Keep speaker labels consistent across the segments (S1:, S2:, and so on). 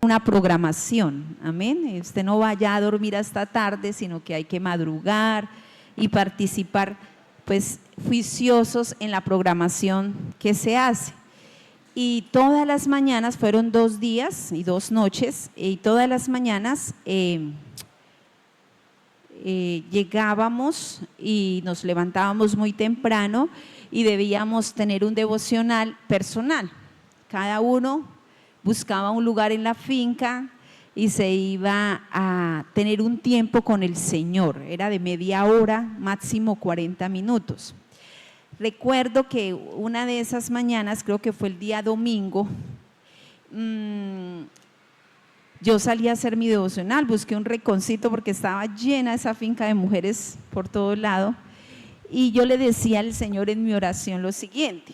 S1: una programación, amén. Usted no vaya a dormir hasta tarde, sino que hay que madrugar y participar, pues, juiciosos en la programación que se hace. Y todas las mañanas, fueron 2 días y 2 noches, y todas las mañanas llegábamos y nos levantábamos muy temprano y debíamos tener un devocional personal. Cada uno buscaba un lugar en la finca y se iba a tener un tiempo con el Señor. Era de media hora, máximo 40 minutos. Recuerdo que una de esas mañanas, creo que fue el día domingo, yo salí a hacer mi devocional, busqué un rinconcito porque estaba llena esa finca de mujeres por todo lado, y yo le decía al Señor en mi oración lo siguiente.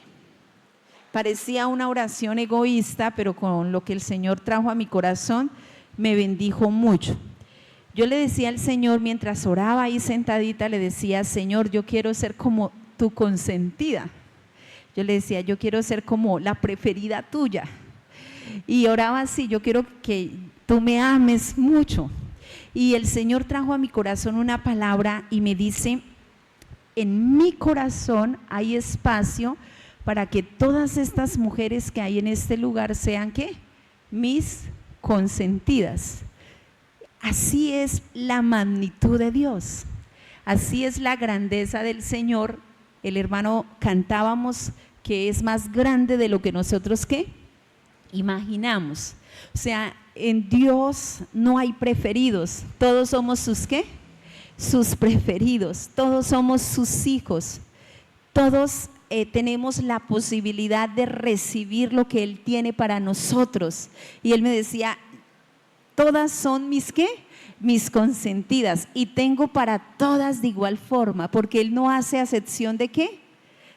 S1: Parecía una oración egoísta, pero con lo que el Señor trajo a mi corazón me bendijo mucho. Yo le decía al Señor, mientras oraba ahí sentadita, le decía: Señor, yo quiero ser como tu consentida. Yo le decía: yo quiero ser como la preferida tuya. Y oraba así: yo quiero que tú me ames mucho. Y el Señor trajo a mi corazón una palabra y me dice: en mi corazón hay espacio para que todas estas mujeres que hay en este lugar sean, ¿qué? Mis consentidas. Así es la magnitud de Dios, así es la grandeza del Señor. El hermano cantábamos que es más grande de lo que nosotros, ¿qué? Imaginamos. O sea, en Dios no hay preferidos, todos somos sus, ¿qué? Sus preferidos, todos somos sus hijos, todos tenemos la posibilidad de recibir lo que Él tiene para nosotros. Y Él me decía: todas son mis, ¿qué? Mis consentidas, y tengo para todas de igual forma, porque Él no hace acepción de, ¿qué?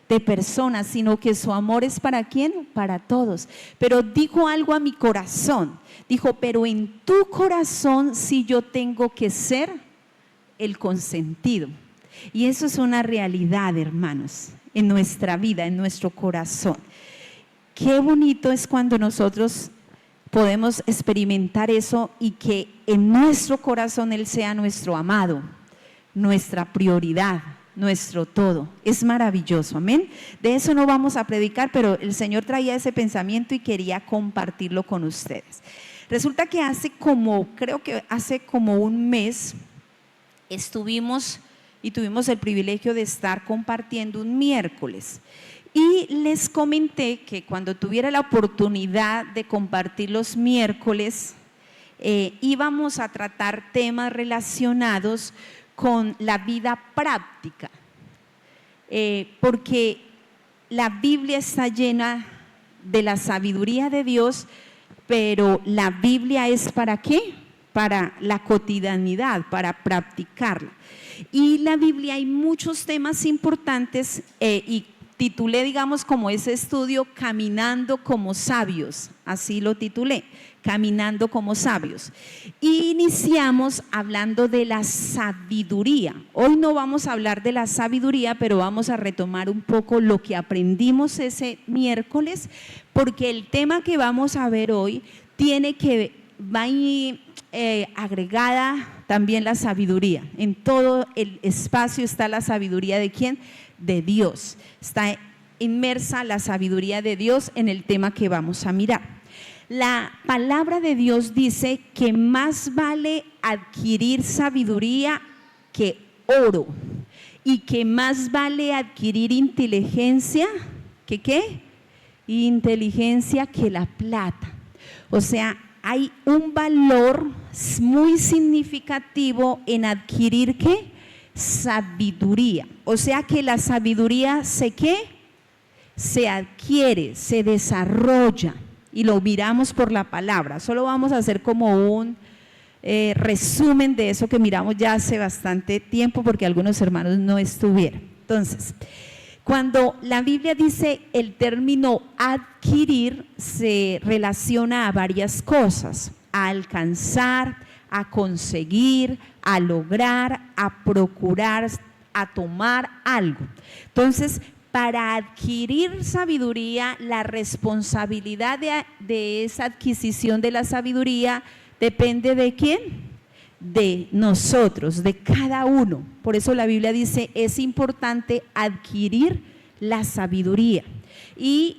S1: De personas, sino que su amor es ¿para quién? Para todos. Pero dijo algo a mi corazón, dijo: pero en tu corazón sí yo tengo que ser el consentido. Y eso es una realidad, hermanos, en nuestra vida, en nuestro corazón. Qué bonito es cuando nosotros podemos experimentar eso y que en nuestro corazón Él sea nuestro amado, nuestra prioridad, nuestro todo. Es maravilloso, amén. De eso no vamos a predicar, pero el Señor traía ese pensamiento y quería compartirlo con ustedes. Resulta que creo que hace como un mes estuvimos y tuvimos el privilegio de estar compartiendo un miércoles. Y les comenté que cuando tuviera la oportunidad de compartir los miércoles, íbamos a tratar temas relacionados con la vida práctica, porque la Biblia está llena de la sabiduría de Dios, pero la Biblia es ¿para qué? Para la cotidianidad, para practicarla. Y la Biblia hay muchos temas importantes y titulé, digamos, como ese estudio, Caminando como Sabios, así lo titulé, Caminando como Sabios. Y iniciamos hablando de la sabiduría. Hoy no vamos a hablar de la sabiduría, pero vamos a retomar un poco lo que aprendimos ese miércoles, porque el tema que vamos a ver hoy va agregada también la sabiduría. En todo el espacio está la sabiduría ¿de quién? De Dios. Está inmersa la sabiduría de Dios en el tema que vamos a mirar. La palabra de Dios dice que más vale adquirir sabiduría que oro, y que más vale adquirir inteligencia que ¿qué? Inteligencia que la plata. O sea, hay un valor muy significativo en adquirir ¿qué? Sabiduría. O sea que la sabiduría se adquiere, se desarrolla, y lo miramos por la palabra. Solo vamos a hacer como un resumen de eso que miramos ya hace bastante tiempo, porque algunos hermanos no estuvieron. Entonces, cuando la Biblia dice el término adquirir, se relaciona a varias cosas: a alcanzar, a conseguir, a lograr, a procurar, a tomar algo. Entonces, para adquirir sabiduría, la responsabilidad de esa adquisición de la sabiduría depende ¿de quién? De nosotros, de cada uno. Por eso la Biblia dice, es importante adquirir la sabiduría. Y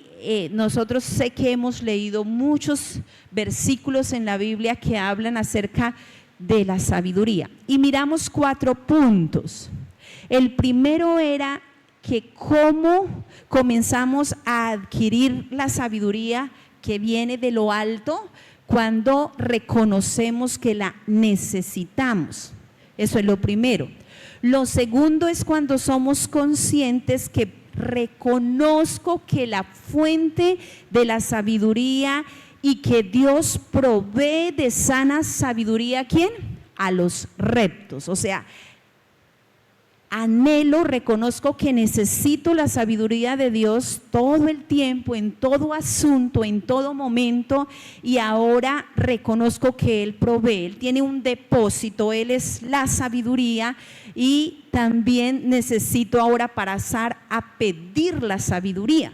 S1: nosotros sé que hemos leído muchos versículos en la Biblia que hablan acerca de la sabiduría. Y miramos 4 puntos. El primero era que cómo comenzamos a adquirir la sabiduría que viene de lo alto cuando reconocemos que la necesitamos. Eso es lo primero. Lo segundo es cuando somos conscientes que reconozco que la fuente de la sabiduría y que Dios provee de sana sabiduría ¿a quién? A los rectos. O sea, anhelo, reconozco que necesito la sabiduría de Dios todo el tiempo, en todo asunto, en todo momento, y ahora reconozco que Él provee, Él tiene un depósito, Él es la sabiduría, y también necesito ahora pasar a pedir la sabiduría.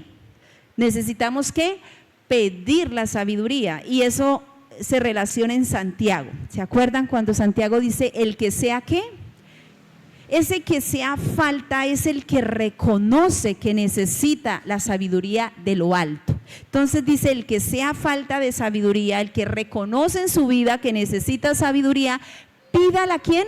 S1: Necesitamos ¿qué? Pedir la sabiduría, y eso se relaciona en Santiago. ¿Se acuerdan cuando Santiago dice el que sea qué? Ese que sea falta es el que reconoce que necesita la sabiduría de lo alto. Entonces dice el que sea falta de sabiduría, el que reconoce en su vida que necesita sabiduría, pídala ¿a quién?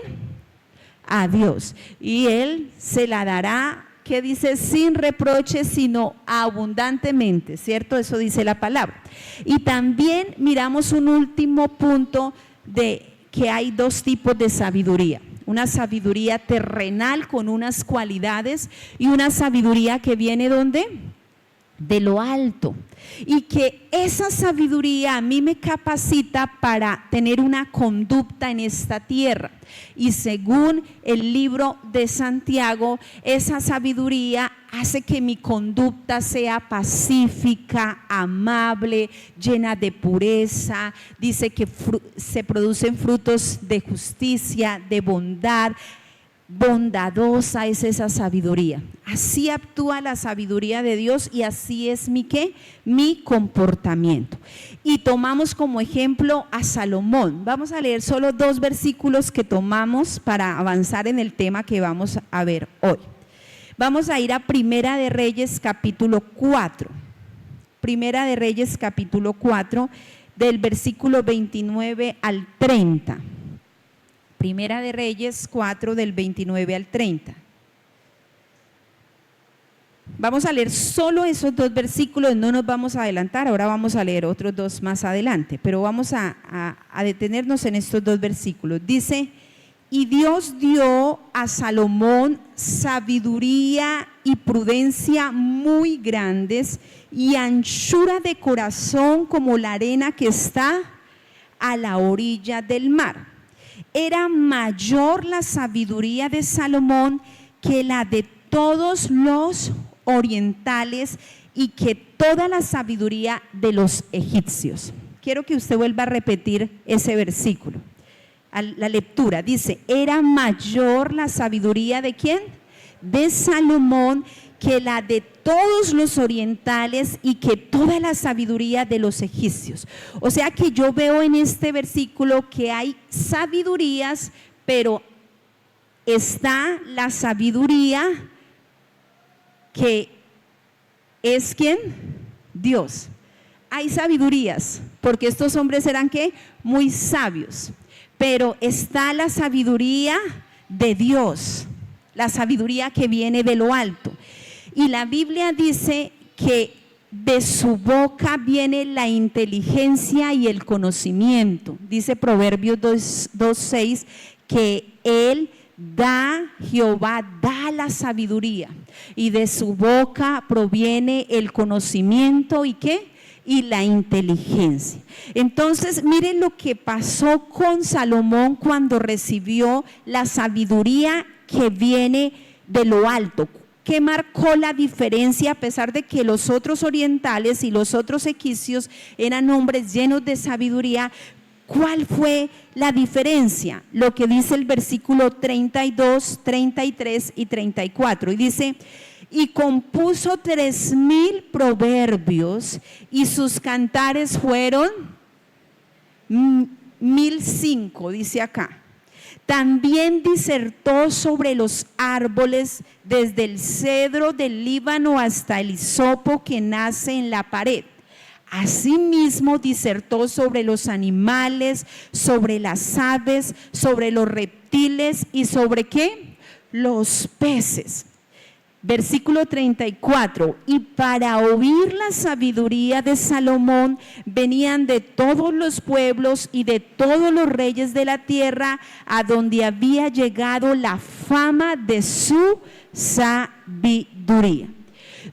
S1: A Dios. Y Él se la dará, que dice sin reproche, sino abundantemente, ¿cierto? Eso dice la palabra. Y también miramos un último punto de que hay 2 tipos de sabiduría. Una sabiduría terrenal con unas cualidades y una sabiduría que viene ¿dónde? De lo alto. Y que esa sabiduría a mí me capacita para tener una conducta en esta tierra. Y según el libro de Santiago, esa sabiduría hace que mi conducta sea pacífica, amable, llena de pureza. Dice que se producen frutos de justicia, de bondad. Bondadosa es esa sabiduría. Así actúa la sabiduría de Dios y así es mi ¿qué? Mi comportamiento. Y tomamos como ejemplo a Salomón. Vamos a leer solo 2 versículos que tomamos para avanzar en el tema que vamos a ver hoy. Vamos a ir a Primera de Reyes capítulo 4. Primera de Reyes capítulo 4 del versículo 29 al 30. Primera de Reyes 4 del 29 al 30. Vamos a leer solo esos 2 versículos, no nos vamos a adelantar, ahora vamos a leer otros 2 más adelante, pero vamos a detenernos en estos 2 versículos. Dice, y Dios dio a Salomón sabiduría y prudencia muy grandes y anchura de corazón como la arena que está a la orilla del mar. Era mayor la sabiduría de Salomón que la de todos los orientales y que toda la sabiduría de los egipcios. Quiero que usted vuelva a repetir ese versículo. La lectura dice, era mayor la sabiduría de ¿quién? De Salomón que la de todos los orientales y que toda la sabiduría de los egipcios. O sea que yo veo en este versículo que hay sabidurías, pero está la sabiduría que es ¿quién? Dios. Hay sabidurías, porque estos hombres eran ¿qué? Muy sabios, pero está la sabiduría de Dios, la sabiduría que viene de lo alto. Y la Biblia dice que de su boca viene la inteligencia y el conocimiento. Dice Proverbios 2:6 que Él da, Jehová da la sabiduría y de su boca proviene el conocimiento y ¿qué? Y la inteligencia. Entonces miren lo que pasó con Salomón cuando recibió la sabiduría que viene de lo alto. ¿Qué marcó la diferencia a pesar de que los otros orientales y los otros egipcios eran hombres llenos de sabiduría? ¿Cuál fue la diferencia? Lo que dice el versículo 32, 33 y 34. Y dice, y compuso 3000 proverbios, y sus cantares fueron 1005, dice acá. También disertó sobre los árboles, desde el cedro del Líbano hasta el hisopo que nace en la pared. Asimismo disertó sobre los animales, sobre las aves, sobre los reptiles y sobre ¿qué? Los peces. Versículo 34, y para oír la sabiduría de Salomón venían de todos los pueblos y de todos los reyes de la tierra, a donde había llegado la fama de su sabiduría.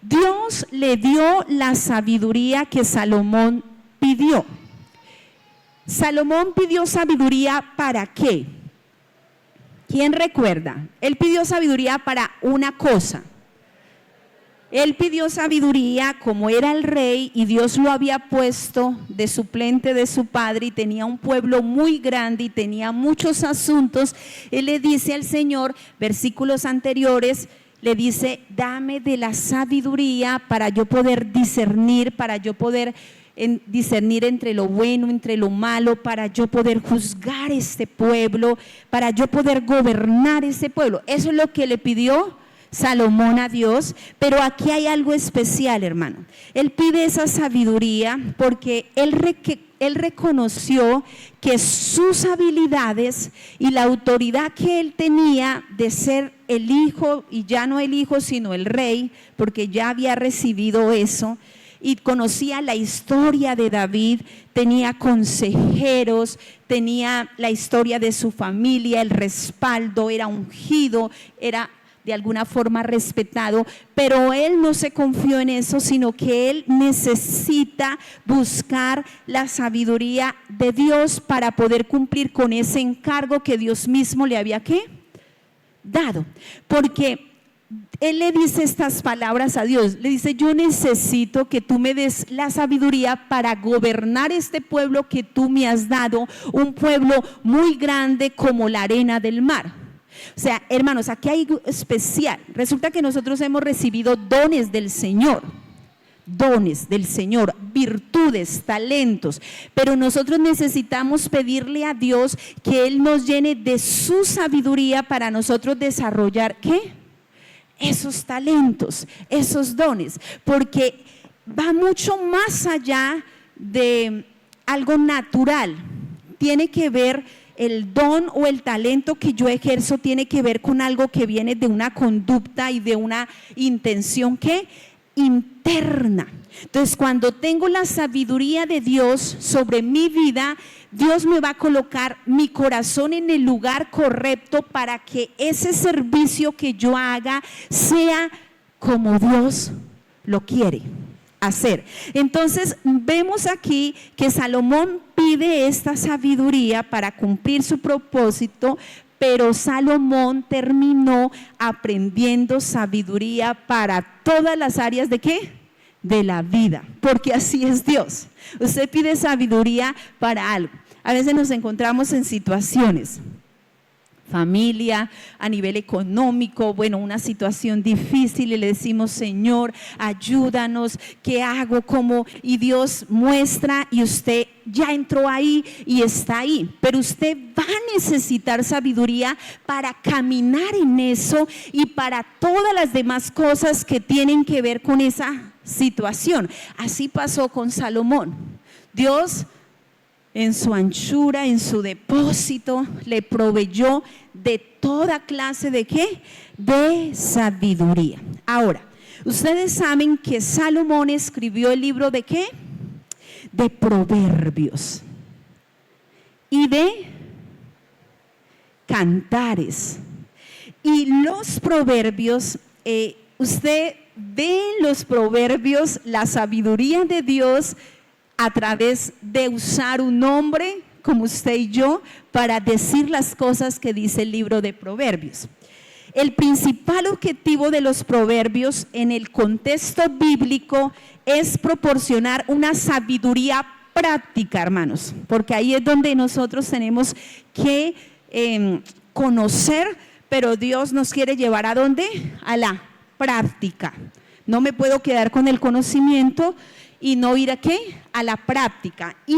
S1: Dios le dio la sabiduría que Salomón pidió. Salomón pidió sabiduría ¿para qué? ¿Quién recuerda? Él pidió sabiduría para una cosa. Él pidió sabiduría, como era el rey y Dios lo había puesto de suplente de su padre y tenía un pueblo muy grande y tenía muchos asuntos. Él le dice al Señor, versículos anteriores, le dice: dame de la sabiduría para yo poder discernir, para yo poder discernir entre lo bueno, entre lo malo, para yo poder juzgar este pueblo, para yo poder gobernar este pueblo. Eso es lo que le pidió Salomón a Dios. Pero aquí hay algo especial, hermano. Él pide esa sabiduría porque él reconoció que sus habilidades y la autoridad que él tenía de ser el hijo, y ya no el hijo sino el rey, porque ya había recibido eso, y conocía la historia de David, tenía consejeros, tenía la historia de su familia, el respaldo, era ungido, era de alguna forma respetado, pero él no se confió en eso, sino que él necesita buscar la sabiduría de Dios para poder cumplir con ese encargo que Dios mismo le había ¿qué? Dado. Porque él le dice estas palabras a Dios, le dice: yo necesito que tú me des la sabiduría para gobernar este pueblo que tú me has dado, un pueblo muy grande como la arena del mar. O sea, hermanos, aquí hay algo especial. Resulta que nosotros hemos recibido dones del Señor, virtudes, talentos, pero nosotros necesitamos pedirle a Dios que Él nos llene de su sabiduría para nosotros desarrollar ¿qué? Esos talentos, esos dones, porque va mucho más allá de algo natural. Tiene que ver, el don o el talento que yo ejerzo tiene que ver con algo que viene de una conducta y de una intención ¿qué? Interna. Entonces, cuando tengo la sabiduría de Dios sobre mi vida, Dios me va a colocar mi corazón en el lugar correcto para que ese servicio que yo haga sea como Dios lo quiere hacer. Entonces vemos aquí que Salomón pide esta sabiduría para cumplir su propósito, pero Salomón terminó aprendiendo sabiduría para todas las áreas ¿de qué? De la vida, porque así es Dios. Usted pide sabiduría para algo. A veces nos encontramos en situaciones, familia, a nivel económico, bueno, una situación difícil, y le decimos: Señor, ayúdanos, ¿qué hago? ¿Cómo? Y Dios muestra, y usted ya entró ahí y está ahí, pero usted va a necesitar sabiduría para caminar en eso y para todas las demás cosas que tienen que ver con esa situación. Así pasó con Salomón. Dios, en su anchura, en su depósito, le proveyó de toda clase de ¿qué? De sabiduría. Ahora, ustedes saben que Salomón escribió el libro de ¿qué? De Proverbios y de Cantares. Y los proverbios, usted ve en los proverbios la sabiduría de Dios a través de usar un hombre como usted y yo para decir las cosas que dice el libro de Proverbios. El principal objetivo de los proverbios en el contexto bíblico es proporcionar una sabiduría práctica, hermanos, porque ahí es donde nosotros tenemos que conocer, pero Dios nos quiere llevar ¿a dónde? A la práctica. No me puedo quedar con el conocimiento y no ir a ¿qué? A la práctica. Y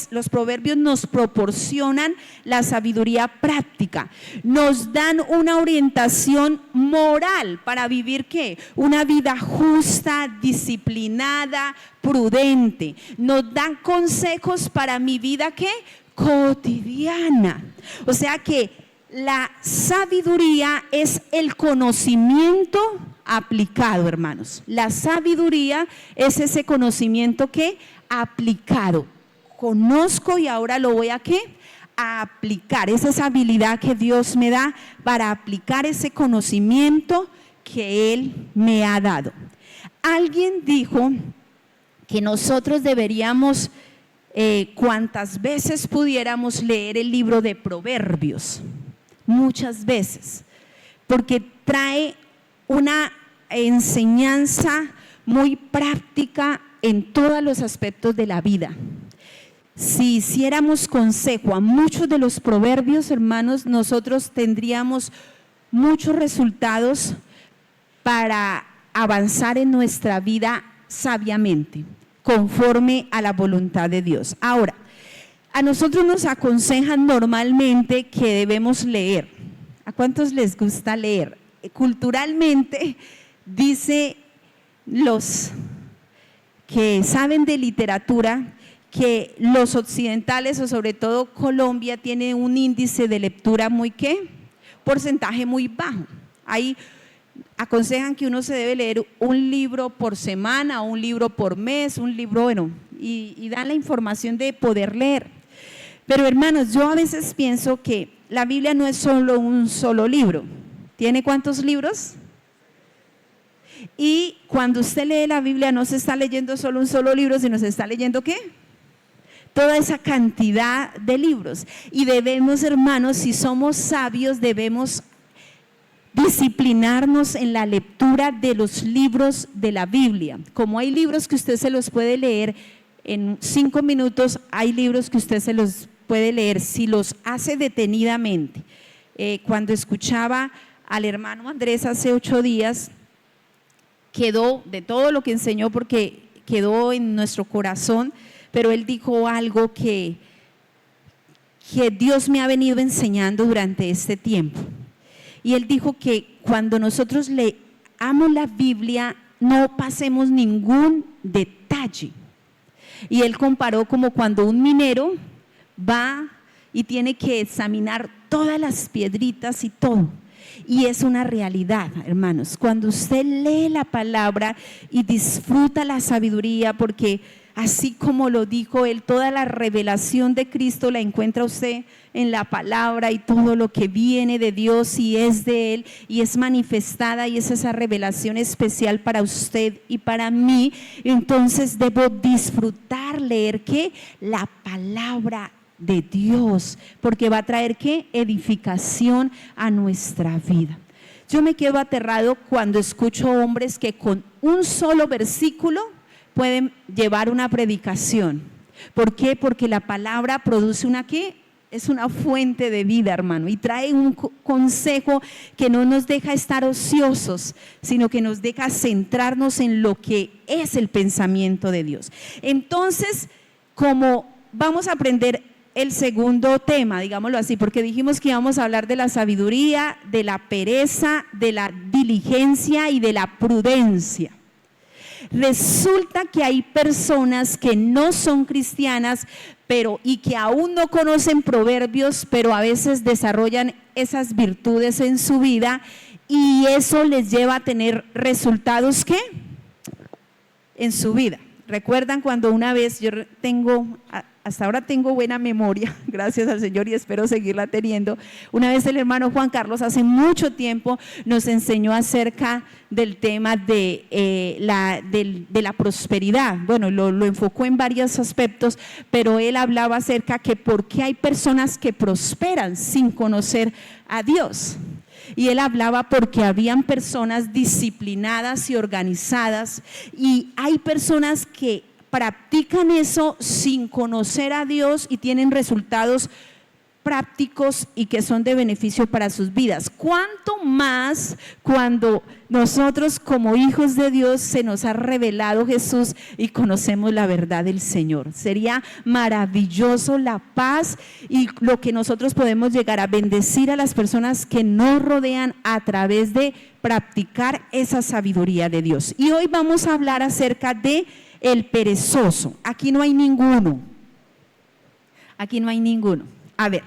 S1: los proverbios nos proporcionan la sabiduría práctica. Nos dan una orientación moral para vivir ¿qué? Una vida justa, disciplinada, prudente. Nos dan consejos para mi vida ¿qué? Cotidiana. O sea que la sabiduría es el conocimiento aplicado, hermanos. La sabiduría es ese conocimiento que aplicado. Conozco y ahora lo voy a ¿qué? A aplicar. Esa es esa habilidad que Dios me da para aplicar ese conocimiento que Él me ha dado. Alguien dijo que nosotros deberíamos cuantas veces pudiéramos leer el libro de Proverbios, muchas veces, porque trae una enseñanza muy práctica en todos los aspectos de la vida. Si hiciéramos consejo a muchos de los proverbios, hermanos, nosotros tendríamos muchos resultados para avanzar en nuestra vida sabiamente, conforme a la voluntad de Dios. Ahora, a nosotros nos aconsejan normalmente que debemos leer. ¿A cuántos les gusta leer? Culturalmente, dice los que saben de literatura, que los occidentales o sobre todo Colombia tiene un índice de lectura muy ¿qué? Porcentaje muy bajo. Ahí aconsejan que uno se debe leer un libro por semana, un libro por mes, un libro, bueno, y dan la información de poder leer. Pero hermanos, yo a veces pienso que la Biblia no es solo un solo libro. ¿Tiene cuántos libros? Y cuando usted lee la Biblia no se está leyendo solo un solo libro, sino se está leyendo ¿qué? Toda esa cantidad de libros. Y debemos, hermanos, si somos sabios, debemos disciplinarnos en la lectura de los libros de la Biblia. Como hay libros que usted se los puede leer en 5 minutos, hay libros que usted se los puede leer si los hace detenidamente. Cuando escuchaba al hermano Andrés hace 8 días, quedó de todo lo que enseñó porque quedó en nuestro corazón, pero él dijo algo que Dios me ha venido enseñando durante este tiempo. Y él dijo que cuando nosotros leamos la Biblia no pasemos ningún detalle. Y él comparó como cuando un minero va y tiene que examinar todas las piedritas y todo. Y es una realidad, hermanos, cuando usted lee la palabra y disfruta la sabiduría, porque así como lo dijo él, toda la revelación de Cristo la encuentra usted en la palabra, y todo lo que viene de Dios y es de Él y es manifestada, y es esa revelación especial para usted y para mí. Entonces debo disfrutar leer ¿qué? La palabra de Dios, porque va a traer ¿qué? Edificación a nuestra vida. Yo me quedo aterrado cuando escucho hombres que con un solo versículo pueden llevar una predicación. ¿Por qué? Porque la palabra produce una ¿qué? Es una fuente de vida, hermano, y trae un consejo que no nos deja estar ociosos, sino que nos deja centrarnos en lo que es el pensamiento de Dios. Entonces, como vamos a aprender el segundo tema, digámoslo así, porque dijimos que íbamos a hablar de la sabiduría, de la pereza, de la diligencia y de la prudencia. Resulta que hay personas que no son cristianas, y que aún no conocen proverbios, pero a veces desarrollan esas virtudes en su vida, y eso les lleva a tener resultados ¿qué? En su vida. ¿Recuerdan cuando una vez hasta ahora tengo buena memoria, gracias al Señor, y espero seguirla teniendo? Una vez el hermano Juan Carlos hace mucho tiempo nos enseñó acerca del tema de la prosperidad. Bueno, lo enfocó en varios aspectos, pero él hablaba acerca que por qué hay personas que prosperan sin conocer a Dios. Y él hablaba porque habían personas disciplinadas y organizadas, y hay personas que practican eso sin conocer a Dios y tienen resultados prácticos y que son de beneficio para sus vidas. ¿Cuánto más cuando nosotros como hijos de Dios se nos ha revelado Jesús y conocemos la verdad del Señor? Sería maravilloso la paz y lo que nosotros podemos llegar a bendecir a las personas que nos rodean a través de practicar esa sabiduría de Dios. Y hoy vamos a hablar acerca de el perezoso. Aquí no hay ninguno. Aquí no hay ninguno. A ver,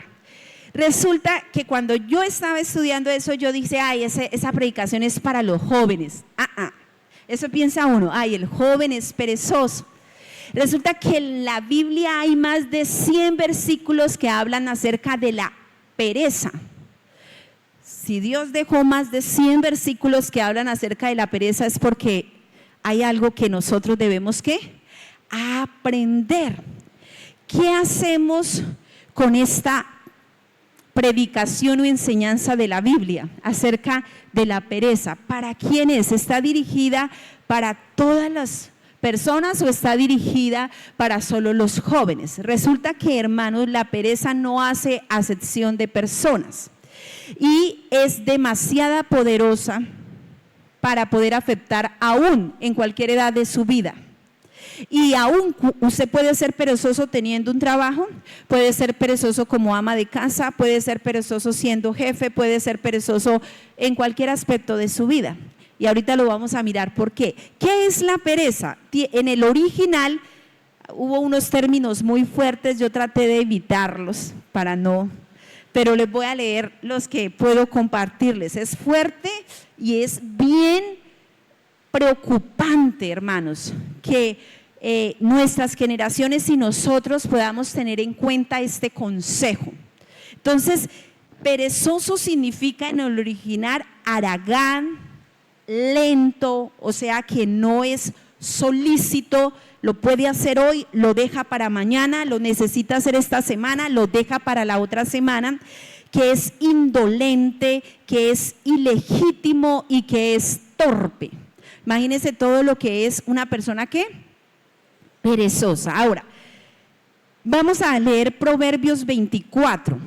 S1: resulta que cuando yo estaba estudiando eso, yo dije, ay, esa predicación es para los jóvenes. Eso piensa uno, ay, el joven es perezoso. Resulta que en la Biblia hay más de 100 versículos que hablan acerca de la pereza. Si Dios dejó más de 100 versículos que hablan acerca de la pereza es porque hay algo que nosotros debemos ¿qué? Aprender. ¿Qué hacemos con esta predicación o enseñanza de la Biblia acerca de la pereza? ¿Para quién es? ¿Está dirigida para todas las personas o está dirigida para solo los jóvenes? Resulta que, hermanos, la pereza no hace acepción de personas y es demasiado poderosa para poder afectar aún en cualquier edad de su vida. Y aún usted puede ser perezoso teniendo un trabajo, puede ser perezoso como ama de casa, puede ser perezoso siendo jefe, puede ser perezoso en cualquier aspecto de su vida. Y ahorita lo vamos a mirar por qué. ¿Qué es la pereza? En el original hubo unos términos muy fuertes, yo traté de evitarlos para no, pero les voy a leer los que puedo compartirles. Es fuerte y es bien preocupante, hermanos, que nuestras generaciones y nosotros podamos tener en cuenta este consejo. Entonces, perezoso significa en el original haragán, lento, o sea que no es solícito, lo puede hacer hoy, lo deja para mañana, lo necesita hacer esta semana, lo deja para la otra semana, que es indolente, que es ilegítimo y que es torpe. Imagínense todo lo que es una persona que perezosa. Ahora, vamos a leer Proverbios 24,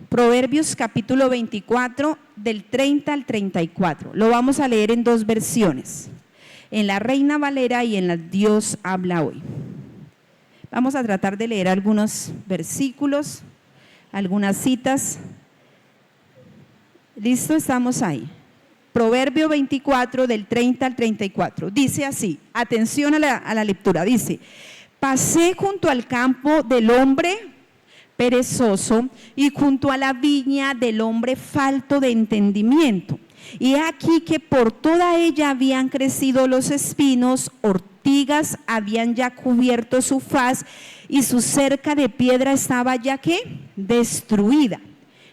S1: Proverbios capítulo 24 del 30 al 34. Lo vamos a leer en dos versiones, en la Reina Valera y en la Dios habla hoy. Vamos a tratar de leer algunos versículos, algunas citas. ¿Listo? Estamos ahí. Proverbio 24 del 30 al 34, dice así, atención a la lectura, dice: pasé junto al campo del hombre perezoso y junto a la viña del hombre falto de entendimiento, y he aquí que por toda ella habían crecido los espinos, ortigas habían ya cubierto su faz y su cerca de piedra estaba ya ¿qué? Destruida.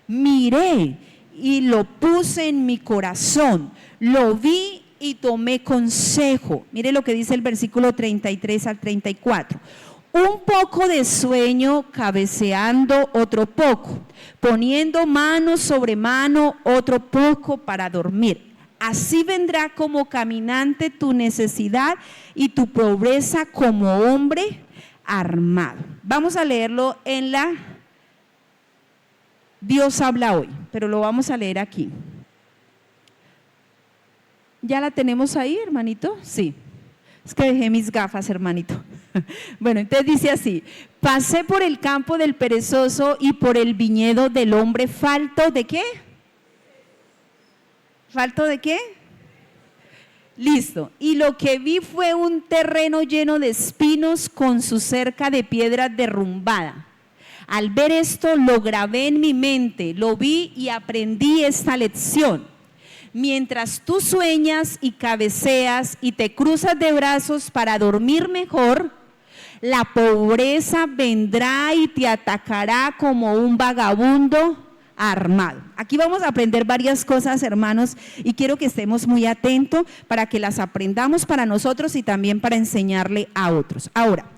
S1: Miré y lo puse en mi corazón, lo vi y tomé consejo. Mire lo que dice el versículo 33 al 34. Un poco de sueño, cabeceando otro poco, poniendo mano sobre mano otro poco para dormir. Así vendrá como caminante tu necesidad y tu pobreza como hombre armado. Vamos a leerlo en la Dios habla hoy, pero lo vamos a leer aquí. ¿Ya la tenemos ahí, hermanito? Sí. Es que dejé mis gafas, hermanito. Bueno, entonces dice así: pasé por el campo del perezoso y por el viñedo del hombre falto ¿de qué? ¿Falto de qué? Listo. Y lo que vi fue un terreno lleno de espinos con su cerca de piedras derrumbada. Al ver esto lo grabé en mi mente, lo vi y aprendí esta lección. Mientras tú sueñas y cabeceas y te cruzas de brazos para dormir mejor, la pobreza vendrá y te atacará como un vagabundo armado. Aquí vamos a aprender varias cosas, hermanos, y quiero que estemos muy atentos para que las aprendamos para nosotros y también para enseñarle a otros. Ahora,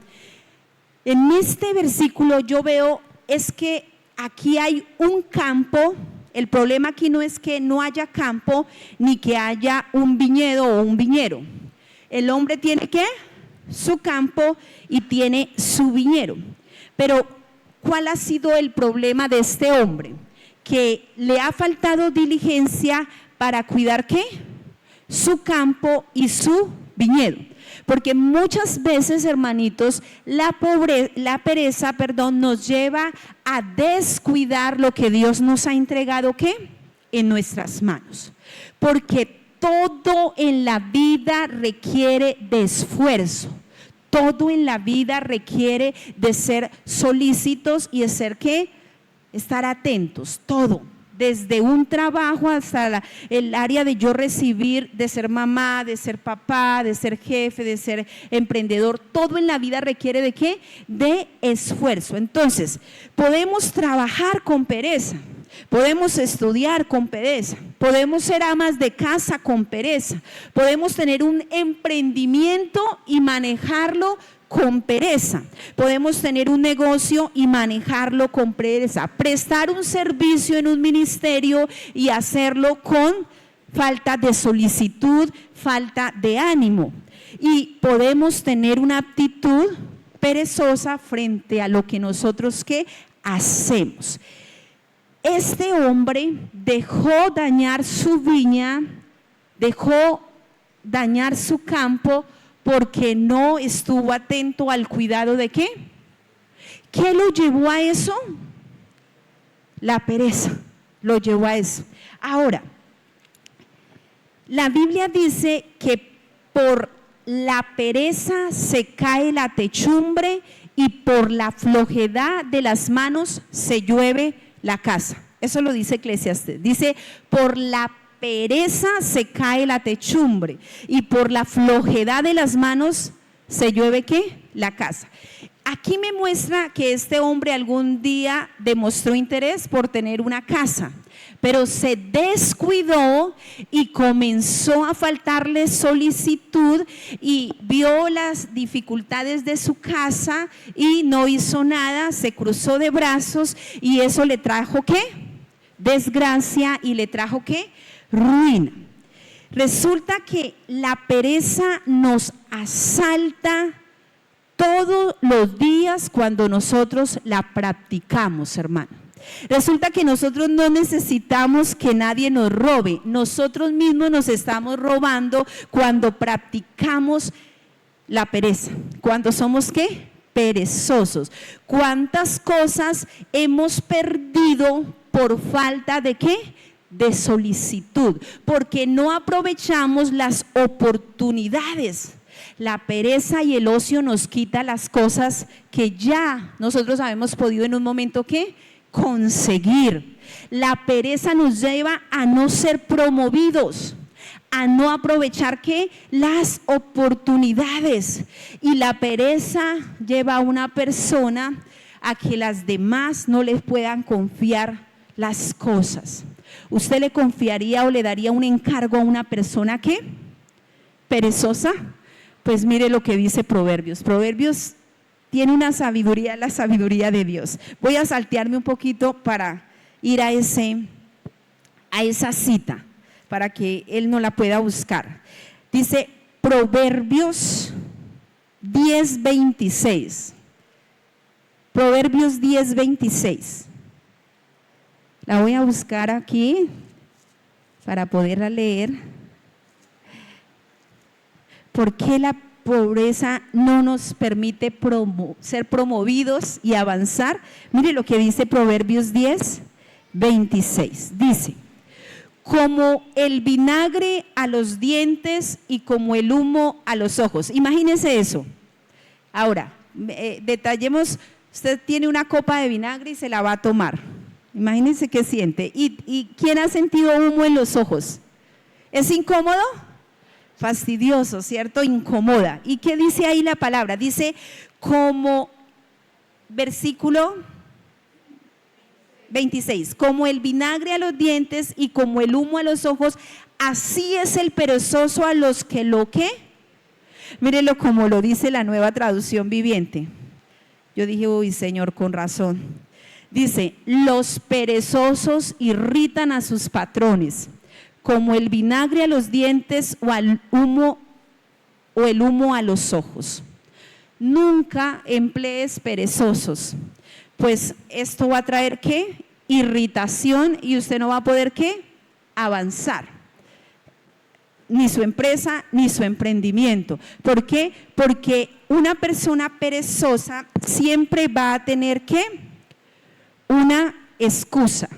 S1: en este versículo yo veo es que aquí hay un campo. El problema aquí no es que no haya campo ni que haya un viñedo o un viñero. El hombre tiene ¿qué? Su campo y tiene su viñero. Pero ¿cuál ha sido el problema de este hombre? Que le ha faltado diligencia para cuidar ¿qué? Su campo y su viñedo. Porque muchas veces, hermanitos, la pereza, nos lleva a descuidar lo que Dios nos ha entregado, ¿qué? En nuestras manos. Porque todo en la vida requiere de esfuerzo. Todo en la vida requiere de ser solícitos y de ser ¿qué? Estar atentos, todo. Desde un trabajo hasta el área de yo recibir, de ser mamá, de ser papá, de ser jefe, de ser emprendedor, todo en la vida requiere ¿de qué? De esfuerzo. Entonces, podemos trabajar con pereza, podemos estudiar con pereza, podemos ser amas de casa con pereza, podemos tener un emprendimiento y manejarlo con pereza, podemos tener un negocio y manejarlo con pereza, prestar un servicio en un ministerio y hacerlo con falta de solicitud, falta de ánimo, y podemos tener una actitud perezosa frente a lo que nosotros ¿qué? Hacemos. Este hombre dejó dañar su viña, dejó dañar su campo porque no estuvo atento al cuidado de ¿qué? ¿Qué lo llevó a eso? La pereza lo llevó a eso. Ahora, la Biblia dice que por la pereza se cae la techumbre y por la flojedad de las manos se llueve la casa. Eso lo dice Eclesiastés. Dice, por la pereza se cae la techumbre y por la flojedad de las manos se llueve ¿qué? La casa. Aquí me muestra que este hombre algún día demostró interés por tener una casa, pero se descuidó y comenzó a faltarle solicitud y vio las dificultades de su casa y no hizo nada, se cruzó de brazos y eso le trajo ¿qué? Desgracia y le trajo ¿qué? Ruina. Resulta que la pereza nos asalta todos los días cuando nosotros la practicamos, hermano. Resulta que nosotros no necesitamos que nadie nos robe, nosotros mismos nos estamos robando cuando practicamos la pereza, cuando somos ¿qué? Perezosos. ¿Cuántas cosas hemos perdido por falta de qué? De solicitud, porque no aprovechamos las oportunidades. La pereza y el ocio nos quita las cosas que ya nosotros habíamos podido en un momento ¿qué? Conseguir. La pereza nos lleva a no ser promovidos, a no aprovechar ¿qué? Las oportunidades, y la pereza lleva a una persona a que las demás no les puedan confiar las cosas. ¿Usted le confiaría o le daría un encargo a una persona ¿qué? Perezosa? Pues mire lo que dice Proverbios. Proverbios tiene una sabiduría, la sabiduría de Dios. Voy a saltearme un poquito para ir a esa cita, para que él no la pueda buscar. Dice Proverbios 10:26. Proverbios 10:26. La voy a buscar aquí para poderla leer. ¿Por qué la pobreza no nos permite ser promovidos y avanzar? Mire lo que dice Proverbios 10:26. Dice, como el vinagre a los dientes y como el humo a los ojos. Imagínese eso. Ahora, detallemos, usted tiene una copa de vinagre y se la va a tomar. Imagínense qué siente. ¿Y quién ha sentido humo en los ojos? ¿Es incómodo? Fastidioso, ¿cierto? Incomoda. ¿Y qué dice ahí la palabra? Dice como, versículo 26, como el vinagre a los dientes y como el humo a los ojos, así es el perezoso a los que lo ¿qué? Mírelo como lo dice la Nueva Traducción Viviente. Yo dije, uy, Señor, con razón. Dice, los perezosos irritan a sus patrones, como el vinagre a los dientes o el humo a los ojos. Nunca emplees perezosos, pues esto va a traer ¿qué? Irritación, y usted no va a poder ¿qué? Avanzar. Ni su empresa, ni su emprendimiento. ¿Por qué? Porque una persona perezosa siempre va a tener ¿qué? Una excusa.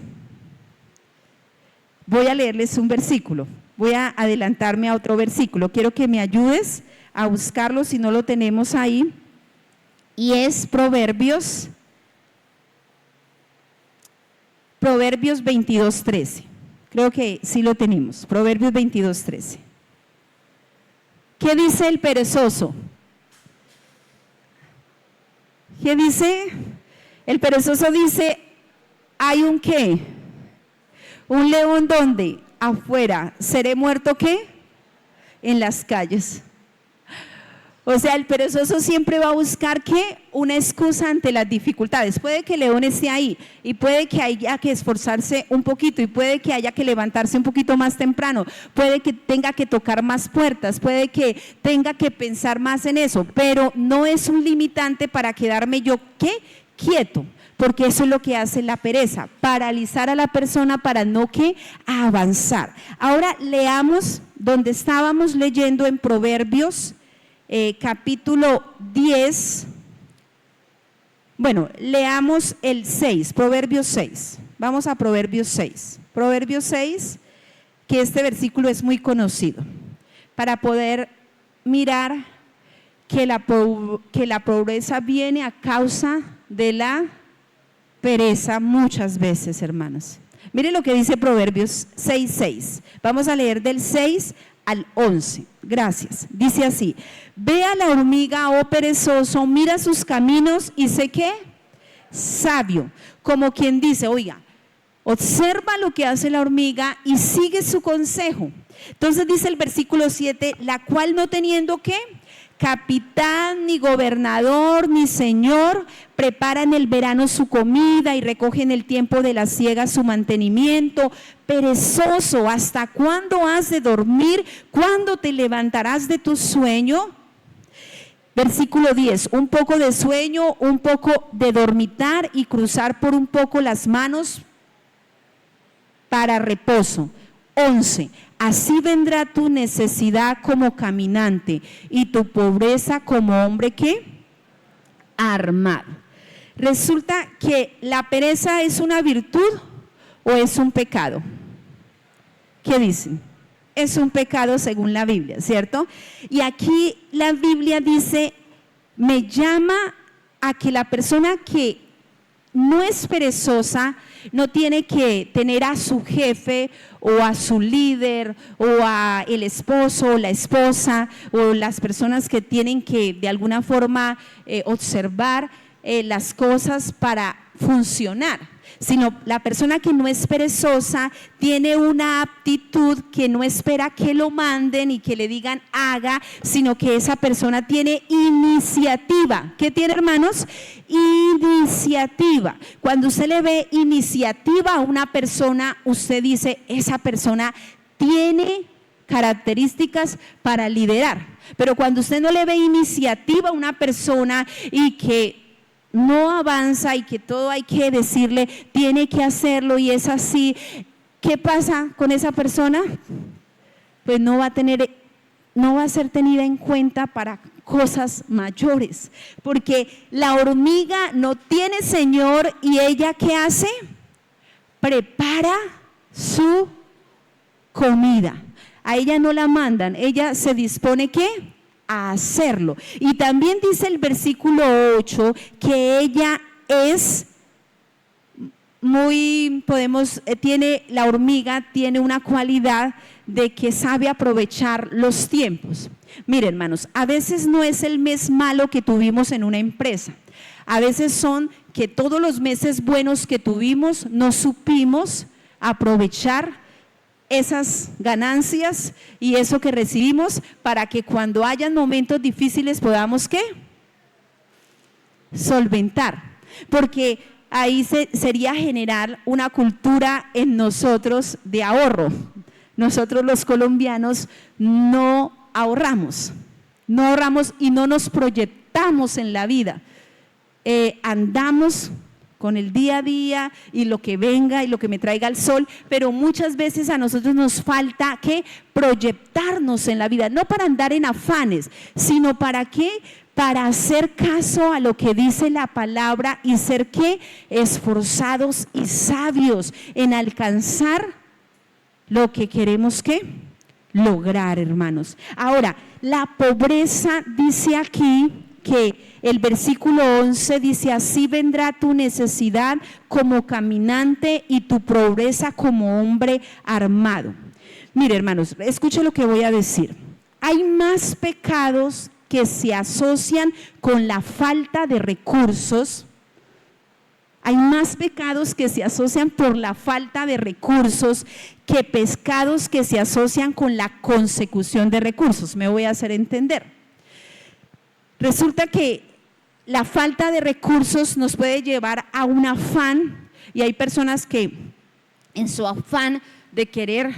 S1: Voy a leerles un versículo. Voy a adelantarme a otro versículo. Quiero que me ayudes a buscarlo si no lo tenemos ahí. Y es Proverbios 22:13. Creo que sí lo tenemos. Proverbios 22:13. ¿Qué dice el perezoso? ¿Qué dice? El perezoso dice, ¿hay un qué? Un león, ¿dónde? Afuera. ¿Seré muerto qué? En las calles. O sea, el perezoso siempre va a buscar ¿qué? Una excusa ante las dificultades. Puede que el león esté ahí y puede que haya que esforzarse un poquito y puede que haya que levantarse un poquito más temprano, puede que tenga que tocar más puertas, puede que tenga que pensar más en eso, pero no es un limitante para quedarme yo ¿qué? Quieto. Porque eso es lo que hace la pereza, paralizar a la persona para no ¿qué? Avanzar. Ahora leamos donde estábamos leyendo en Proverbios capítulo 10, bueno, leamos el 6, Proverbios 6, vamos a Proverbios 6, Proverbios 6, que este versículo es muy conocido, para poder mirar que la pobreza viene a causa de la pereza muchas veces, hermanos. Miren lo que dice Proverbios 6:6, vamos a leer del 6 al 11, gracias, dice así: ve a la hormiga, oh perezoso, mira sus caminos y sé qué, sabio, como quien dice, oiga, observa lo que hace la hormiga y sigue su consejo. Entonces dice el versículo 7, la cual no teniendo ¿qué? Capitán, ni gobernador, ni señor, prepara en el verano su comida y recoge en el tiempo de la siega su mantenimiento. Perezoso, ¿hasta cuándo has de dormir? ¿Cuándo te levantarás de tu sueño? Versículo 10, un poco de sueño, un poco de dormitar y cruzar por un poco las manos para reposo. 11, así vendrá tu necesidad como caminante y tu pobreza como hombre ¿qué? Armado. Resulta que la pereza es una virtud o es un pecado. ¿Qué dicen? Es un pecado según la Biblia, ¿cierto? Y aquí la Biblia dice, me llama a que la persona que no es perezosa no tiene que tener a su jefe o a su líder o a el esposo o la esposa o las personas que tienen que de alguna forma observar las cosas para funcionar, sino la persona que no es perezosa tiene una aptitud que no espera que lo manden y que le digan haga, sino que esa persona tiene iniciativa. ¿Qué tiene, hermanos? Iniciativa. Cuando usted le ve iniciativa a una persona, usted dice, esa persona tiene características para liderar. Pero cuando usted no le ve iniciativa a una persona y que no avanza y que todo hay que decirle, tiene que hacerlo y es así, ¿qué pasa con esa persona? Pues no va a ser tenida en cuenta para cosas mayores, porque la hormiga no tiene señor y ella ¿qué hace? Prepara su comida. A ella no la mandan, ella se dispone ¿qué? A hacerlo. Y también dice el versículo 8 que ella es la hormiga tiene una cualidad de que sabe aprovechar los tiempos. Miren, hermanos, a veces no es el mes malo que tuvimos en una empresa, a veces son que todos los meses buenos que tuvimos no supimos aprovechar esas ganancias y eso que recibimos para que cuando hayan momentos difíciles podamos ¿qué? Solventar, porque ahí sería generar una cultura en nosotros de ahorro. Nosotros los colombianos no ahorramos y no nos proyectamos en la vida, andamos con el día a día y lo que venga y lo que me traiga el sol, pero muchas veces a nosotros nos falta que proyectarnos en la vida, no para andar en afanes, sino para qué, para hacer caso a lo que dice la palabra y ser ¿qué? Esforzados y sabios en alcanzar lo que queremos ¿qué? Lograr, hermanos. Ahora, la pobreza dice aquí que el versículo 11 dice: así vendrá tu necesidad como caminante y tu pobreza como hombre armado. Mire, hermanos, escuche lo que voy a decir. Hay más pecados que se asocian con la falta de recursos. Hay más pecados que se asocian por la falta de recursos que pecados que se asocian con la consecución de recursos. Me voy a hacer entender. Resulta que la falta de recursos nos puede llevar a un afán, y hay personas que en su afán de querer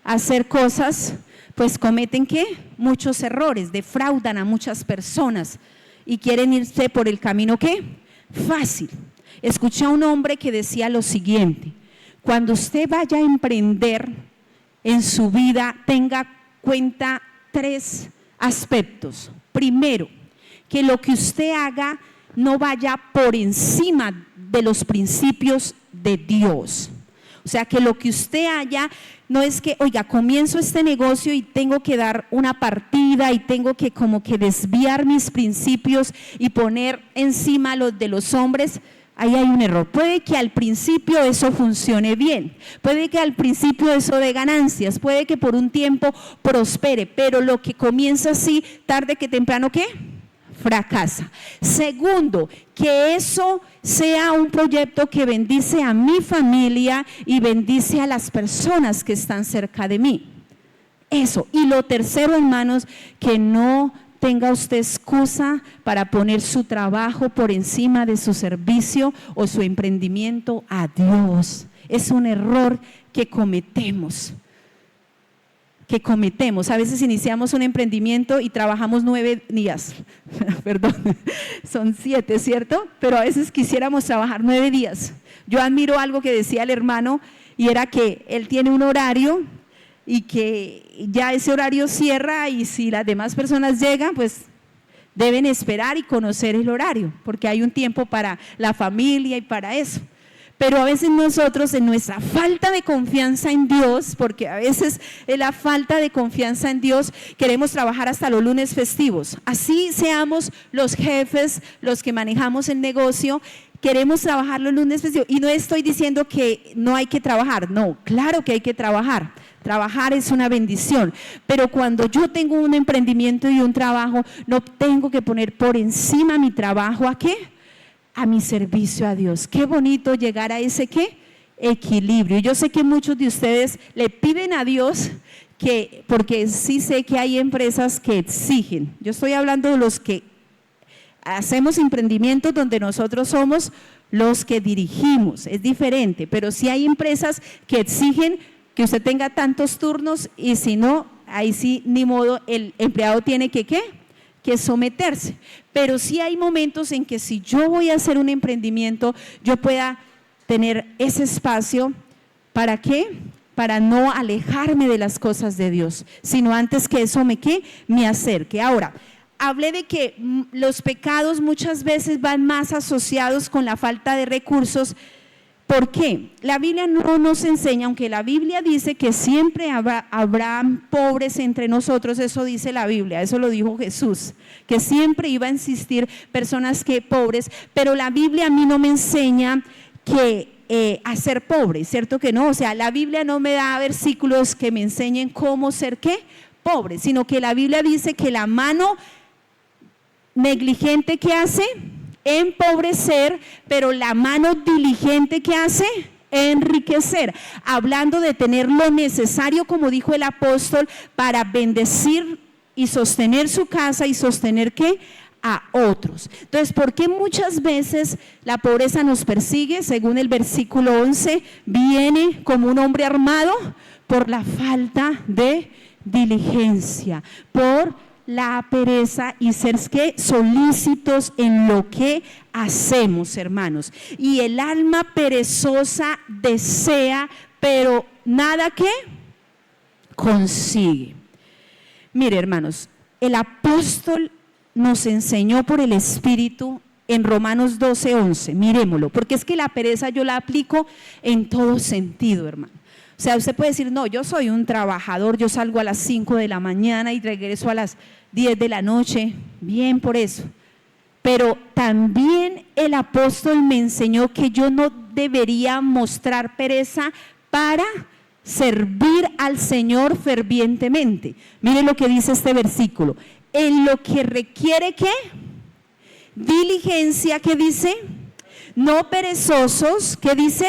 S1: hacer cosas, pues cometen ¿qué? Muchos errores, defraudan a muchas personas y quieren irse por el camino ¿qué? Fácil. Escuché a un hombre que decía lo siguiente: cuando usted vaya a emprender en su vida, tenga cuenta 3 aspectos. Primero, que lo que usted haga no vaya por encima de los principios de Dios. O sea, que lo que usted haya no es que, oiga, comienzo este negocio y tengo que dar una partida y tengo que como que desviar mis principios y poner encima los de los hombres. Ahí hay un error. Puede que al principio eso funcione bien, puede que al principio eso dé ganancias, puede que por un tiempo prospere, pero lo que comienza así, tarde que temprano, ¿qué? Fracasa. Segundo, que eso sea un proyecto que bendice a mi familia y bendice a las personas que están cerca de mí. Eso. Y lo tercero, hermanos, que no tenga usted excusa para poner su trabajo por encima de su servicio o su emprendimiento a Dios. Es un error que cometemos. A veces iniciamos un emprendimiento y trabajamos 9 días, perdón, son 7, ¿cierto? Pero a veces quisiéramos trabajar 9 días. Yo admiro algo que decía el hermano, y era que él tiene un horario y que ya ese horario cierra, y si las demás personas llegan, pues deben esperar y conocer el horario, porque hay un tiempo para la familia y para eso. Pero a veces nosotros, en nuestra falta de confianza en Dios, porque a veces en la falta de confianza en Dios queremos trabajar hasta los lunes festivos. Así seamos los jefes, los que manejamos el negocio, queremos trabajar los lunes festivos. Y no estoy diciendo que no hay que trabajar, no, claro que hay que trabajar. Trabajar es una bendición, pero cuando yo tengo un emprendimiento y un trabajo, no tengo que poner por encima mi trabajo ¿a qué? A mi servicio a Dios. Qué bonito llegar a ese ¿qué? Equilibrio. Yo sé que muchos de ustedes le piden a Dios que, porque sí sé que hay empresas que exigen. Yo estoy hablando de los que hacemos emprendimientos donde nosotros somos los que dirigimos, es diferente, pero sí hay empresas que exigen que usted tenga tantos turnos, y si no, ahí sí, ni modo, el empleado tiene que ¿qué? Que someterse. Pero sí hay momentos en que si yo voy a hacer un emprendimiento, yo pueda tener ese espacio. ¿Para qué? Para no alejarme de las cosas de Dios, sino antes que eso me acerque. Ahora, hablé de que los pecados muchas veces van más asociados con la falta de recursos. ¿Por qué? La Biblia no nos enseña, aunque la Biblia dice que siempre habrá pobres entre nosotros, eso dice la Biblia, eso lo dijo Jesús, que siempre iba a existir personas que pobres, pero la Biblia a mí no me enseña que a ser pobre, ¿cierto que no? O sea, la Biblia no me da versículos que me enseñen cómo ser ¿qué? Pobre, sino que la Biblia dice que la mano negligente que hace empobrecer, pero la mano diligente que hace enriquecer, hablando de tener lo necesario, como dijo el apóstol, para bendecir y sostener su casa y sostener ¿qué? A otros. Entonces, ¿por qué muchas veces la pobreza nos persigue? Según el versículo 11, viene como un hombre armado por la falta de diligencia, por la pereza y ser ¿qué? Solícitos en lo que hacemos, hermanos. Y el alma perezosa desea, pero nada que consigue. Mire, hermanos, el apóstol nos enseñó por el Espíritu en Romanos 12:11, miremoslo, porque es que la pereza yo la aplico en todo sentido, hermano. O sea, usted puede decir, no, yo soy un trabajador, yo salgo a las 5 de la mañana y regreso a las 10 de la noche, bien por eso. Pero también el apóstol me enseñó que yo no debería mostrar pereza para servir al Señor fervientemente. Mire lo que dice este versículo, en lo que requiere ¿qué? Diligencia, ¿qué dice? No perezosos, ¿qué dice?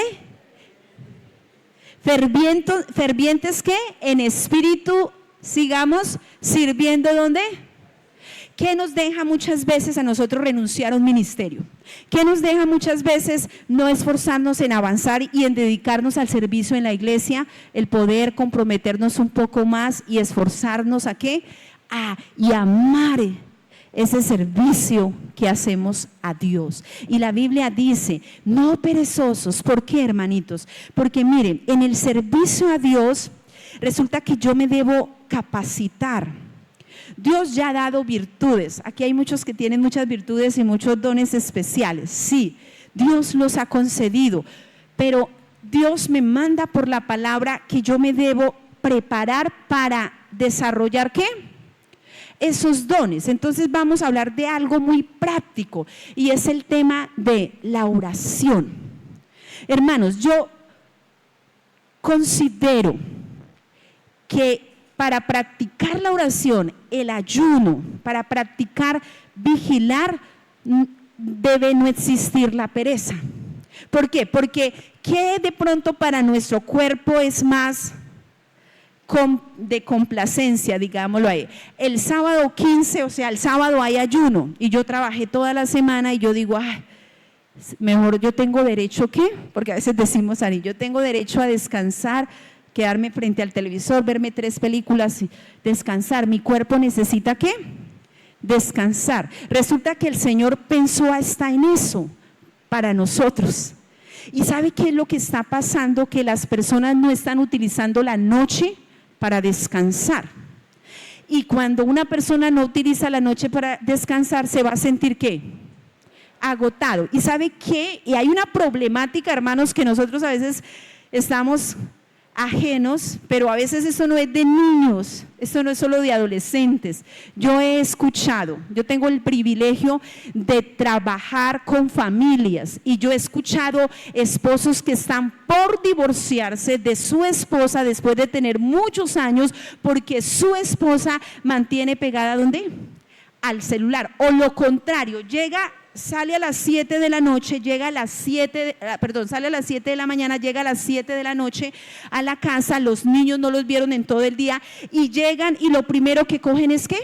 S1: Fervientes, ¿qué? En espíritu sigamos sirviendo, ¿dónde? ¿Qué nos deja muchas veces a nosotros renunciar a un ministerio? ¿Qué nos deja muchas veces no esforzarnos en avanzar y en dedicarnos al servicio en la iglesia? El poder comprometernos un poco más y esforzarnos ¿a qué? Y amar ese servicio que hacemos a Dios. Y la Biblia dice, no perezosos. ¿Por qué, hermanitos? Porque miren, en el servicio a Dios resulta que yo me debo capacitar. Dios ya ha dado virtudes. Aquí hay muchos que tienen muchas virtudes y muchos dones especiales. Sí, Dios los ha concedido, pero Dios me manda por la palabra que yo me debo preparar para desarrollar ¿qué? Esos dones. Entonces vamos a hablar de algo muy práctico y es el tema de la oración. Hermanos, yo considero que para practicar la oración, el ayuno, para practicar vigilar, debe no existir la pereza. ¿Por qué? Porque ¿qué de pronto para nuestro cuerpo es más de complacencia, digámoslo ahí? El sábado 15, o sea, el sábado hay ayuno y yo trabajé toda la semana y yo digo, ay, mejor yo tengo derecho, ¿qué? Porque a veces decimos, Ari, yo tengo derecho a descansar, quedarme frente al televisor, verme 3 películas y descansar. Mi cuerpo necesita ¿qué? Descansar. Resulta que el Señor pensó hasta en eso para nosotros. ¿Y sabe qué es lo que está pasando? Que las personas no están utilizando la noche para descansar. Y cuando una persona no utiliza la noche para descansar, se va a sentir ¿qué? Agotado. ¿Y sabe qué? Y hay una problemática, hermanos, que nosotros a veces estamos ajenos, pero a veces eso no es de niños, esto no es solo de adolescentes. Yo he escuchado, yo tengo el privilegio de trabajar con familias y yo he escuchado esposos que están por divorciarse de su esposa después de tener muchos años porque su esposa mantiene pegada ¿dónde? Al celular, o lo contrario, sale a las 7 de la noche, sale a las 7 de la mañana, llega a las 7 de la noche a la casa, los niños no los vieron en todo el día y llegan y lo primero que cogen es ¿qué?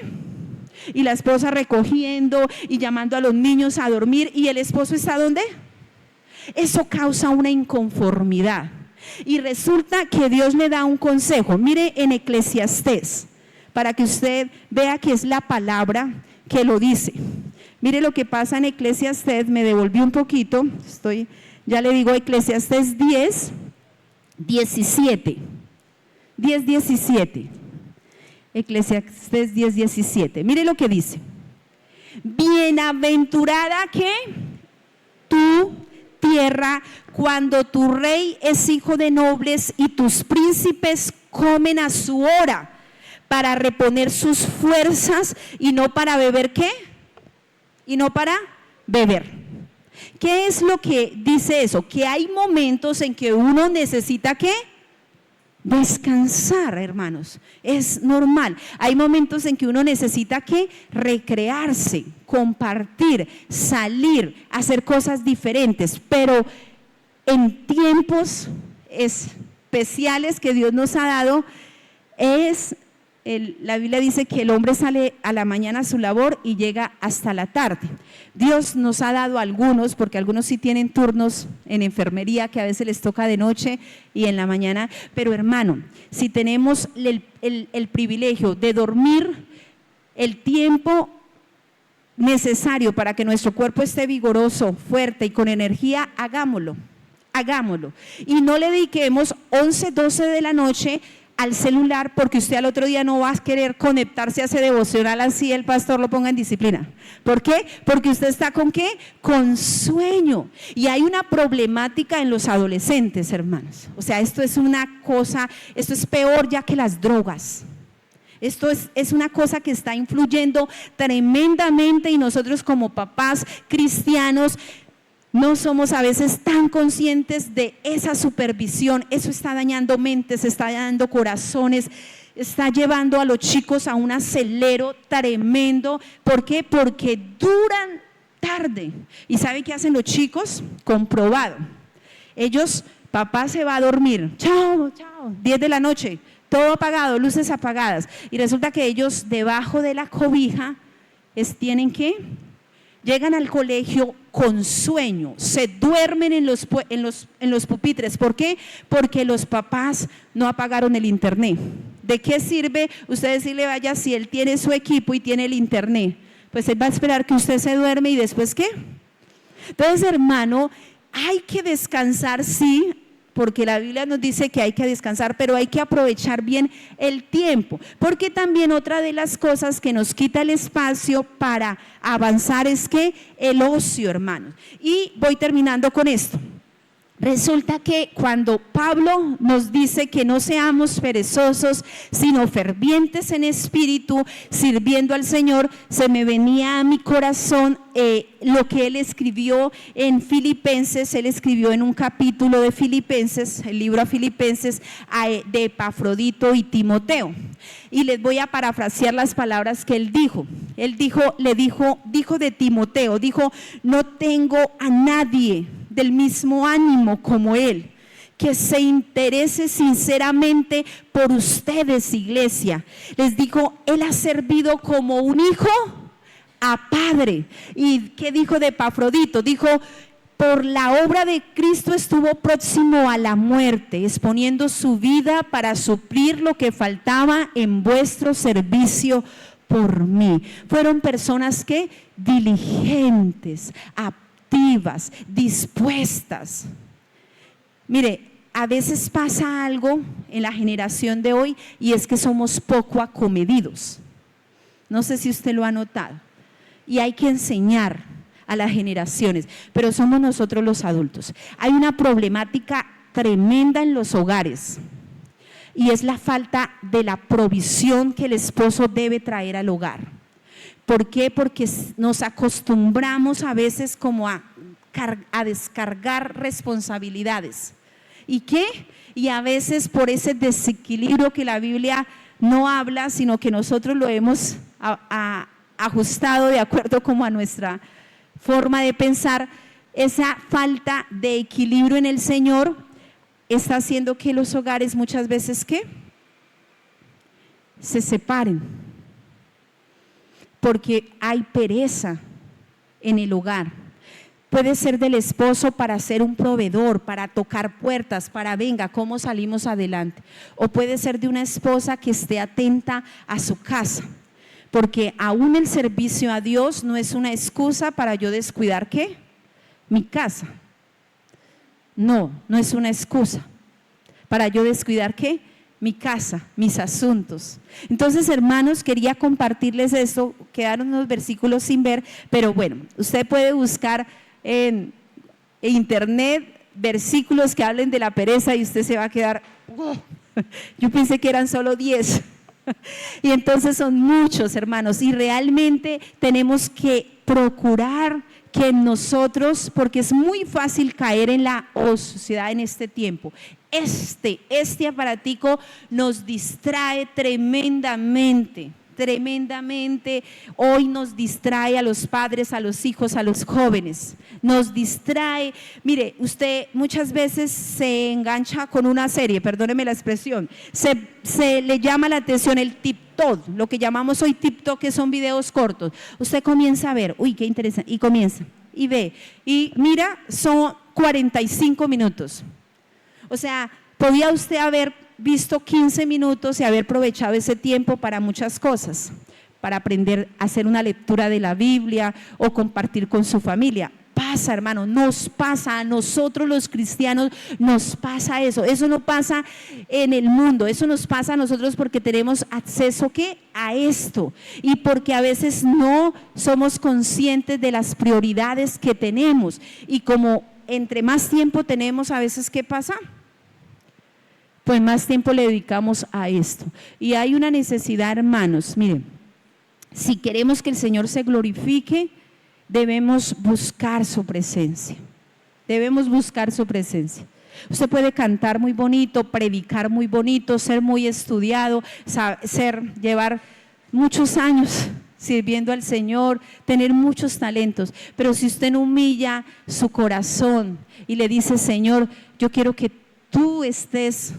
S1: Y la esposa recogiendo y llamando a los niños a dormir y el esposo está ¿dónde? Eso causa una inconformidad y resulta que Dios le da un consejo. Mire en Eclesiastés, para que usted vea que es la palabra que lo dice. Mire lo que pasa en Eclesiastés, me devolví un poquito, ya le digo Eclesiastés 10:17. Eclesiastés 10:17. Mire lo que dice. Bienaventurada que tu tierra, cuando tu rey es hijo de nobles y tus príncipes comen a su hora para reponer sus fuerzas y no para beber ¿qué? Y no para beber. ¿Qué es lo que dice eso? Que hay momentos en que uno necesita ¿qué? Descansar, hermanos, es normal. Hay momentos en que uno necesita ¿qué? Recrearse, compartir, salir, hacer cosas diferentes, pero en tiempos especiales que Dios nos ha dado la Biblia dice que el hombre sale a la mañana a su labor y llega hasta la tarde. Dios nos ha dado algunos, porque algunos sí tienen turnos en enfermería que a veces les toca de noche y en la mañana, pero hermano, si tenemos el privilegio de dormir el tiempo necesario para que nuestro cuerpo esté vigoroso, fuerte y con energía, hagámoslo. Y no le dediquemos 11, 12 de la noche al celular, porque usted al otro día no va a querer conectarse a ese devocional así el pastor lo ponga en disciplina. ¿Por qué? Porque usted está ¿con qué? Con sueño. Y hay una problemática en los adolescentes, hermanos. O sea, esto es una cosa, esto es peor ya que las drogas. Esto es una cosa que está influyendo tremendamente, y nosotros como papás cristianos no somos a veces tan conscientes de esa supervisión. Eso está dañando mentes, está dañando corazones, está llevando a los chicos a un acelero tremendo. ¿Por qué? Porque duran tarde. ¿Y sabe qué hacen los chicos? Comprobado. Ellos, papá se va a dormir, chao, 10 de la noche, todo apagado, luces apagadas. Y resulta que ellos debajo de la cobija tienen que... Llegan al colegio con sueño, se duermen en los pupitres. ¿Por qué? Porque los papás no apagaron el internet. ¿De qué sirve usted decirle vaya si él tiene su equipo y tiene el internet? Pues él va a esperar que usted se duerme y después ¿qué? Entonces, hermano, hay que descansar, sí, porque la Biblia nos dice que hay que descansar, pero hay que aprovechar bien el tiempo, porque también otra de las cosas que nos quita el espacio para avanzar es que el ocio, hermanos. Y voy terminando con esto. Resulta que cuando Pablo nos dice que no seamos perezosos, sino fervientes en espíritu, sirviendo al Señor, se me venía a mi corazón lo que él escribió en Filipenses. Él escribió en un capítulo de Filipenses, el libro a Filipenses, de Epafrodito y Timoteo. Y les voy a parafrasear las palabras que él dijo. Él dijo de Timoteo, dijo: no tengo a nadie del mismo ánimo como él, que se interese sinceramente por ustedes, iglesia. Les dijo, él ha servido como un hijo a padre. ¿Y qué dijo de Epafrodito? Dijo, por la obra de Cristo estuvo próximo a la muerte, exponiendo su vida para suplir lo que faltaba en vuestro servicio por mí. Fueron personas que diligentes, activas, dispuestas. Mire, a veces pasa algo en la generación de hoy, y es que somos poco acomedidos. No sé si usted lo ha notado. Y hay que enseñar a las generaciones, pero somos nosotros los adultos. Hay una problemática tremenda en los hogares, y es la falta de la provisión que el esposo debe traer al hogar. ¿Por qué? Porque nos acostumbramos a veces como a descargar responsabilidades. ¿Y qué? Y a veces por ese desequilibrio que la Biblia no habla, sino que nosotros lo hemos ajustado de acuerdo como a nuestra forma de pensar, esa falta de equilibrio en el Señor está haciendo que los hogares muchas veces ¿qué? Se separen. Porque hay pereza en el hogar. Puede ser del esposo para ser un proveedor, para tocar puertas, para venga, ¿cómo salimos adelante? O puede ser de una esposa que esté atenta a su casa. Porque aún el servicio a Dios no es una excusa para yo descuidar ¿qué? Mi casa. No es una excusa para yo descuidar ¿qué? Mi casa, mis asuntos. Entonces, hermanos, quería compartirles esto. Quedaron unos versículos sin ver, pero bueno, usted puede buscar en internet versículos que hablen de la pereza y usted se va a quedar, oh, yo pensé que eran solo 10. Y entonces son muchos, hermanos, y realmente tenemos que procurar que nosotros, porque es muy fácil caer en la ociosidad en este tiempo. Este aparatico nos distrae tremendamente. Hoy nos distrae a los padres, a los hijos, a los jóvenes, nos distrae. Mire, usted muchas veces se engancha con una serie, perdóneme la expresión, se le llama la atención el TikTok, lo que llamamos hoy TikTok, que son videos cortos. Usted comienza a ver, uy, qué interesante, y comienza, y ve, y mira, son 45 minutos. O sea, podía usted haber visto 15 minutos y haber aprovechado ese tiempo para muchas cosas, para aprender a hacer una lectura de la Biblia o compartir con su familia. Pasa, hermano, nos pasa a nosotros los cristianos, nos pasa eso. Eso no pasa en el mundo, eso nos pasa a nosotros porque tenemos acceso ¿qué? A esto, y porque a veces no somos conscientes de las prioridades que tenemos, y como entre más tiempo tenemos, a veces ¿qué pasa? Pues más tiempo le dedicamos a esto. Y hay una necesidad, hermanos, miren, si queremos que el Señor se glorifique, debemos buscar su presencia. Debemos buscar su presencia. Usted puede cantar muy bonito, predicar muy bonito, ser muy estudiado, llevar muchos años sirviendo al Señor, tener muchos talentos, pero si usted no humilla su corazón y le dice: Señor, yo quiero que tú estés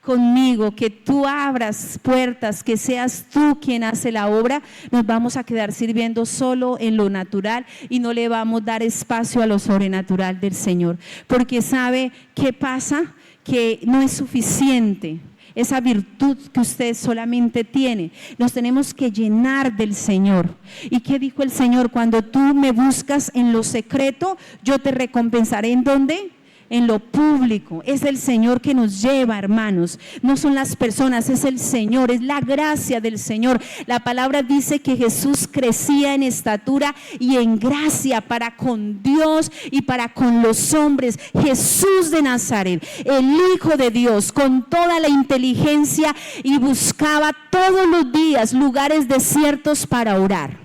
S1: conmigo, que tú abras puertas, que seas tú quien hace la obra, nos vamos a quedar sirviendo solo en lo natural y no le vamos a dar espacio a lo sobrenatural del Señor, porque ¿sabe qué pasa? Que no es suficiente esa virtud que usted solamente tiene, nos tenemos que llenar del Señor. ¿Y qué dijo el Señor? Cuando tú me buscas en lo secreto, yo te recompensaré. ¿En dónde? En lo público. Es el Señor que nos lleva, hermanos, no son las personas, es el Señor, es la gracia del Señor. La palabra dice que Jesús crecía en estatura y en gracia para con Dios y para con los hombres. Jesús de Nazaret, el Hijo de Dios, con toda la inteligencia, y buscaba todos los días lugares desiertos para orar,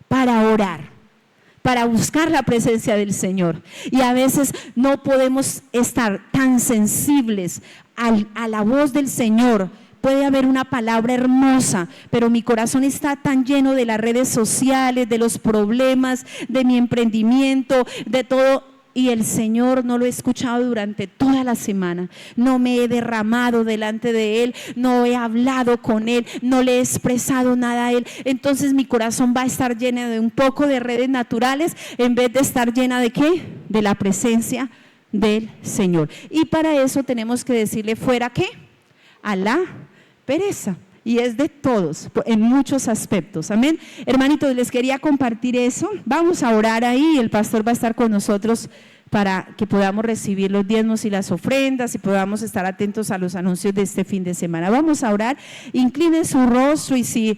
S1: para buscar la presencia del Señor. Y a veces no podemos estar tan sensibles a la voz del Señor. Puede haber una palabra hermosa, pero mi corazón está tan lleno de las redes sociales, de los problemas, de mi emprendimiento, de todo. Y el Señor no lo he escuchado durante toda la semana, no me he derramado delante de Él, no he hablado con Él, no le he expresado nada a Él. Entonces mi corazón va a estar lleno de un poco de redes naturales, en vez de estar llena ¿de qué? De la presencia del Señor. Y para eso tenemos que decirle fuera ¿qué? A la pereza. Y es de todos, en muchos aspectos, amén. Hermanitos, les quería compartir eso. Vamos a orar ahí, el pastor va a estar con nosotros para que podamos recibir los diezmos y las ofrendas y podamos estar atentos a los anuncios de este fin de semana. Vamos a orar, incline su rostro, y si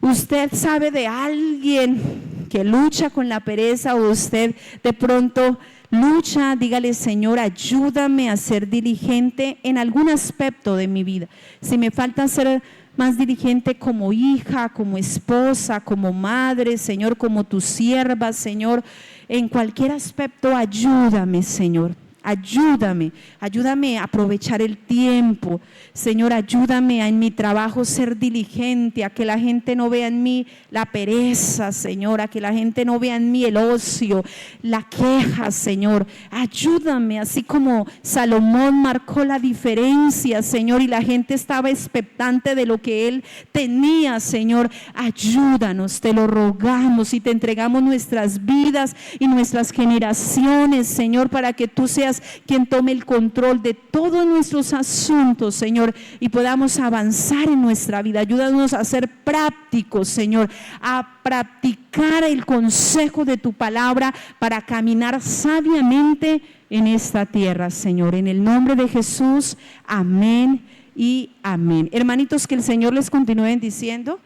S1: usted sabe de alguien que lucha con la pereza, o usted de pronto lucha, dígale: Señor, ayúdame a ser diligente en algún aspecto de mi vida. Si me falta ser más diligente como hija, como esposa, como madre, Señor, como tu sierva, Señor, en cualquier aspecto, ayúdame, Señor. Ayúdame a aprovechar el tiempo, Señor. Ayúdame a en mi trabajo ser diligente, a que la gente no vea en mí la pereza, Señor, a que la gente no vea en mí el ocio, la queja, Señor. Ayúdame, así como Salomón marcó la diferencia, Señor, y la gente estaba expectante de lo que él tenía, Señor. Ayúdanos, te lo rogamos, y te entregamos nuestras vidas y nuestras generaciones, Señor, para que tú seas quien tome el control de todos nuestros asuntos, Señor, y podamos avanzar en nuestra vida. Ayúdanos a ser prácticos, Señor, a practicar el consejo de tu palabra para caminar sabiamente en esta tierra, Señor. En el nombre de Jesús, amén y amén. Hermanitos, que el Señor les continúe bendiciendo.